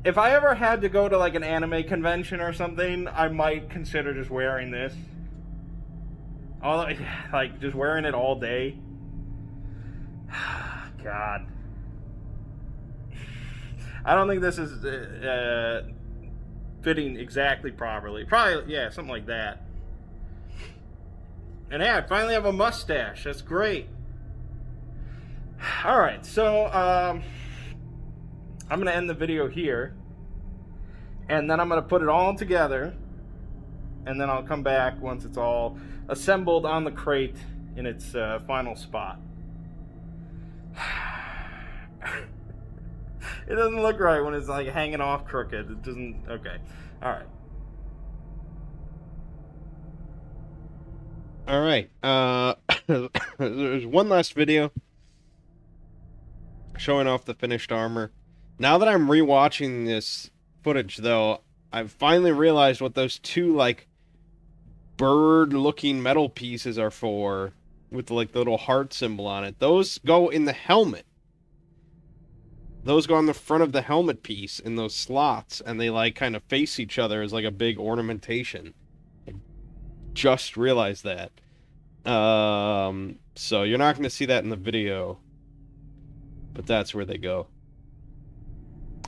If I ever had to go to like an anime convention or something, I might consider just wearing this. Like just wearing it all day. God. I don't think this is fitting exactly properly. Probably, yeah, something like that. And yeah, I finally have a mustache. That's great. Alright, so I'm going to end the video here. And then I'm going to put it all together. And then I'll come back once it's all assembled on the crate in its final spot. It doesn't look right when it's like hanging off crooked. It doesn't. Okay. Alright. There's one last video showing off the finished armor. Now that I'm rewatching this footage, though, I've finally realized what those two, like, bird-looking metal pieces are for, with, like, the little heart symbol on it. Those go in the helmet. Those go on the front of the helmet piece in those slots, and they, like, kind of face each other as, like, a big ornamentation. I just realized that. So you're not going to see that in the video, but that's where they go.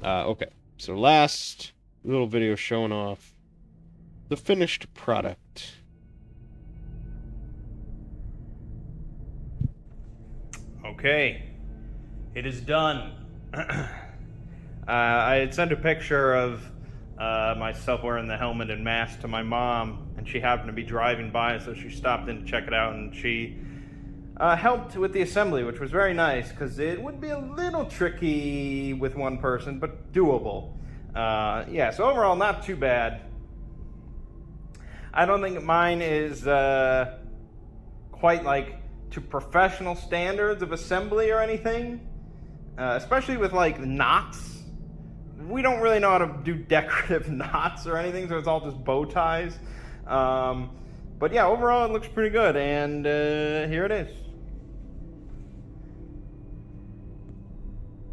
Okay, so last little video showing off the finished product. Okay, it is done. I had sent a picture of myself wearing the helmet and mask to my mom, and she happened to be driving by, so she stopped in to check it out, and she helped with the assembly, which was very nice, because it would be a little tricky with one person, but doable. Yeah, so overall, not too bad. I don't think mine is quite like to professional standards of assembly or anything, especially with like knots. We don't really know how to do decorative knots or anything, so it's all just bow ties. But yeah, overall it looks pretty good, and here it is.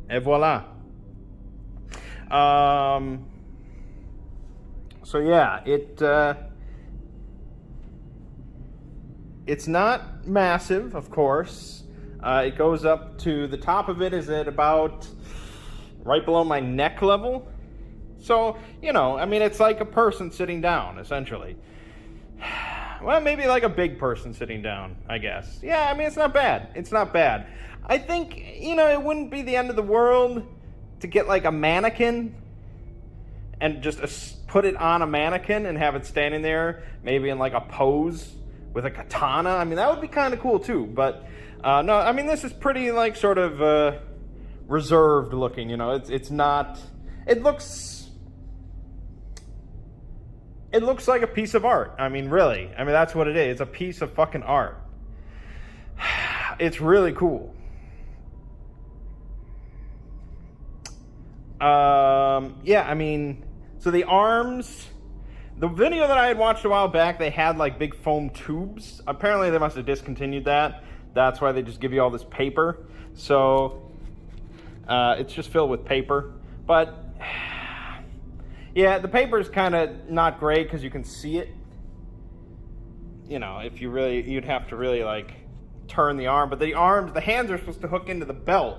Et voila. So yeah, it's not massive, of course. It goes up to the top of it is at about right below my neck level. So, you know, I mean, it's like a person sitting down, essentially. Well, maybe like a big person sitting down, I guess. Yeah, I mean, it's not bad. It's not bad. I think, you know, it wouldn't be the end of the world to get like a mannequin and just put it on a mannequin and have it standing there, maybe in like a pose with a katana. I mean, that would be kind of cool too. But no, I mean, this is pretty like sort of reserved looking. You know, it's not. It looks like a piece of art. I mean, really. I mean, that's what it is. It's a piece of fucking art. It's really cool. Yeah, I mean, so the arms, the video that I had watched a while back, they had like big foam tubes. Apparently they must have discontinued that. That's why they just give you all this paper. So It's just filled with paper, but yeah, the paper is kind of not great because you can see it. You know, if you really, you'd have to really like turn the arm, but the hands are supposed to hook into the belt,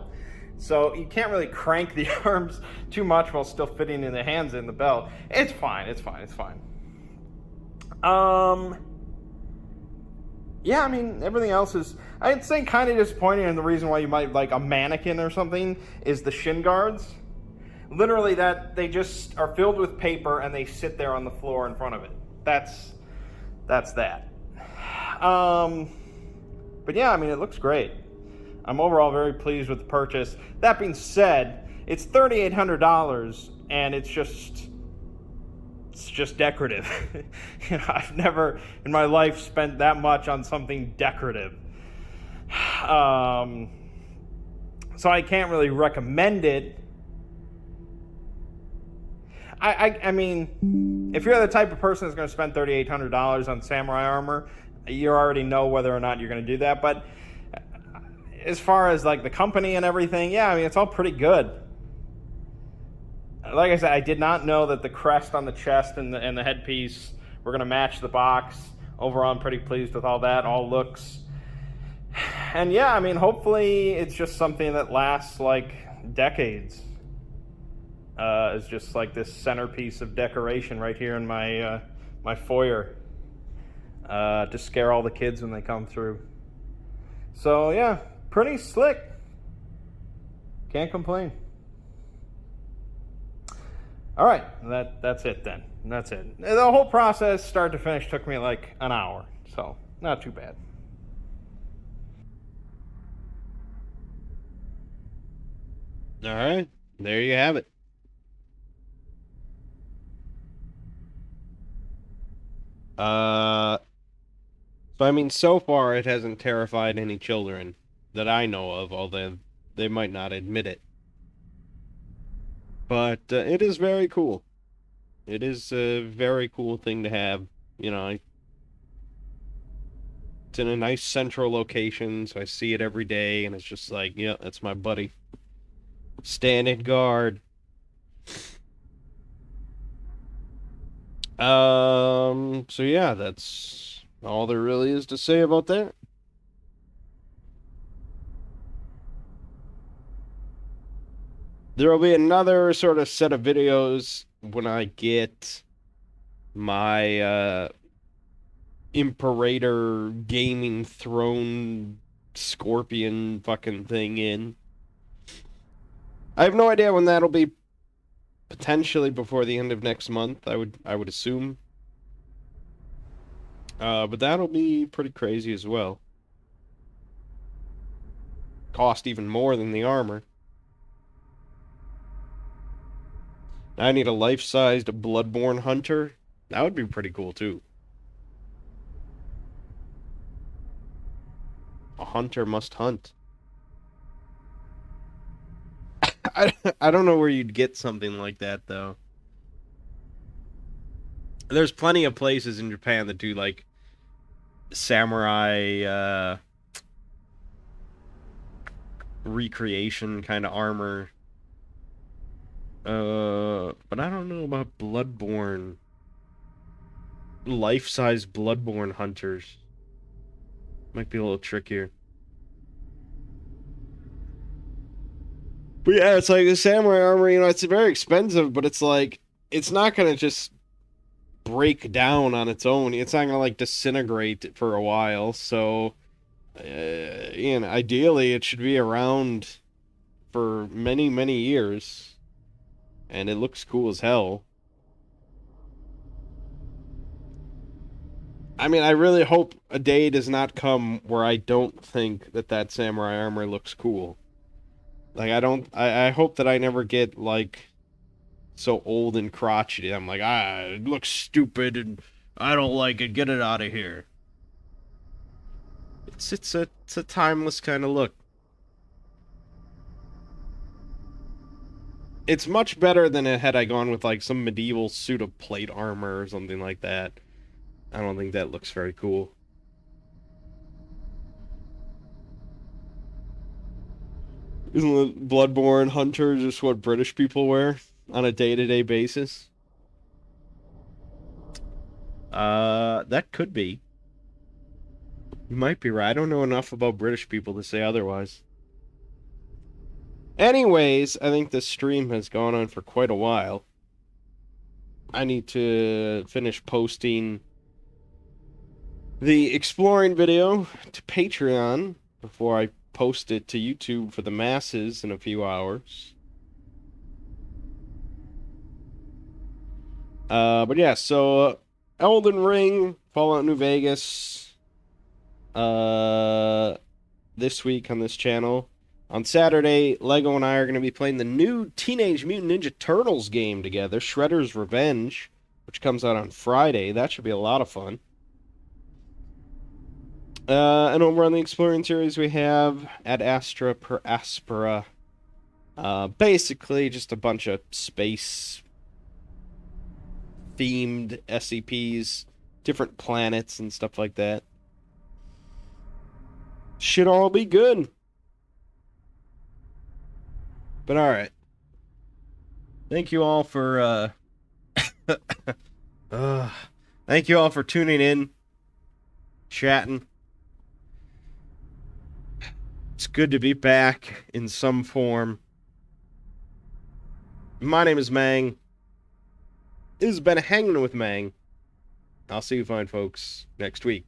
so you can't really crank the arms too much while still fitting in the hands in the belt. It's fine. It's fine. It's fine. Yeah, I mean, everything else is, I'd say, kind of disappointing, and the reason why you might like a mannequin or something is the shin guards. Literally, that they just are filled with paper and they sit there on the floor in front of it. That's that. But yeah, I mean, it looks great. I'm overall very pleased with the purchase. That being said, it's $3,800, and it's just decorative. You know, I've never in my life spent that much on something decorative. So I can't really recommend it. I mean, if you're the type of person that's going to spend $3,800 on samurai armor, you already know whether or not you're going to do that. But as far as like the company and everything, yeah, I mean, it's all pretty good. Like I said, I did not know that the crest on the chest and the headpiece were going to match the box. Overall, I'm pretty pleased with all that. All looks. And yeah, I mean, hopefully it's just something that lasts like decades. It's just like this centerpiece of decoration right here in my my foyer to scare all the kids when they come through. So yeah, pretty slick. Can't complain. All right, that's it then. That's it. The whole process, start to finish, took me like an hour, so not too bad. All right, there you have it. Uh, so I mean, so far it hasn't terrified any children that I know of, although they might not admit it. But it is very cool. It is a very cool thing to have. You know, it's in a nice central location, so I see it every day, and it's just like, yeah, that's my buddy. Standing guard. So yeah, that's all there really is to say about that. There will be another sort of set of videos when I get my Imperator gaming throne scorpion fucking thing in. I have no idea when that'll be. Potentially before the end of next month, I would assume. But that'll be pretty crazy as well. Cost even more than the armor. I need a life-sized Bloodborne hunter. That would be pretty cool too. A hunter must hunt. I don't know where you'd get something like that though. There's plenty of places in Japan that do like samurai recreation kind of armor. But I don't know about Bloodborne. Life-size Bloodborne hunters. Might be a little trickier. But yeah, it's like the samurai armor, you know, it's very expensive, but it's like it's not gonna just break down on its own. It's not gonna like disintegrate for a while. So, you know, ideally it should be around for many, many years, and it looks cool as hell. I mean, I really hope a day does not come where I don't think that that samurai armor looks cool. Like I don't, I hope that I never get like so old and crotchety. I'm like, it looks stupid and I don't like it. Get it out of here. It's a timeless kind of look. It's much better than it had I gone with like some medieval suit of plate armor or something like that. I don't think that looks very cool. Isn't the Bloodborne Hunter just what British people wear on a day-to-day basis? That could be. You might be right. I don't know enough about British people to say otherwise. Anyways, I think this stream has gone on for quite a while. I need to finish posting the exploring video to Patreon before I post it to YouTube for the masses in a few hours. But yeah, so Elden Ring, Fallout New Vegas, this week on this channel. On Saturday, Lego and I are going to be playing the new Teenage Mutant Ninja Turtles game together, Shredder's Revenge, which comes out on Friday. That should be a lot of fun. And over on the Exploring series, we have Ad Astra per Aspera. Basically, just a bunch of space themed SCPs, different planets and stuff like that. Should all be good. But all right. Thank you all for thank you all for tuning in, chatting. It's good to be back in some form. My name is Mangg. This has been Hanging with Mangg. I'll see you fine folks next week.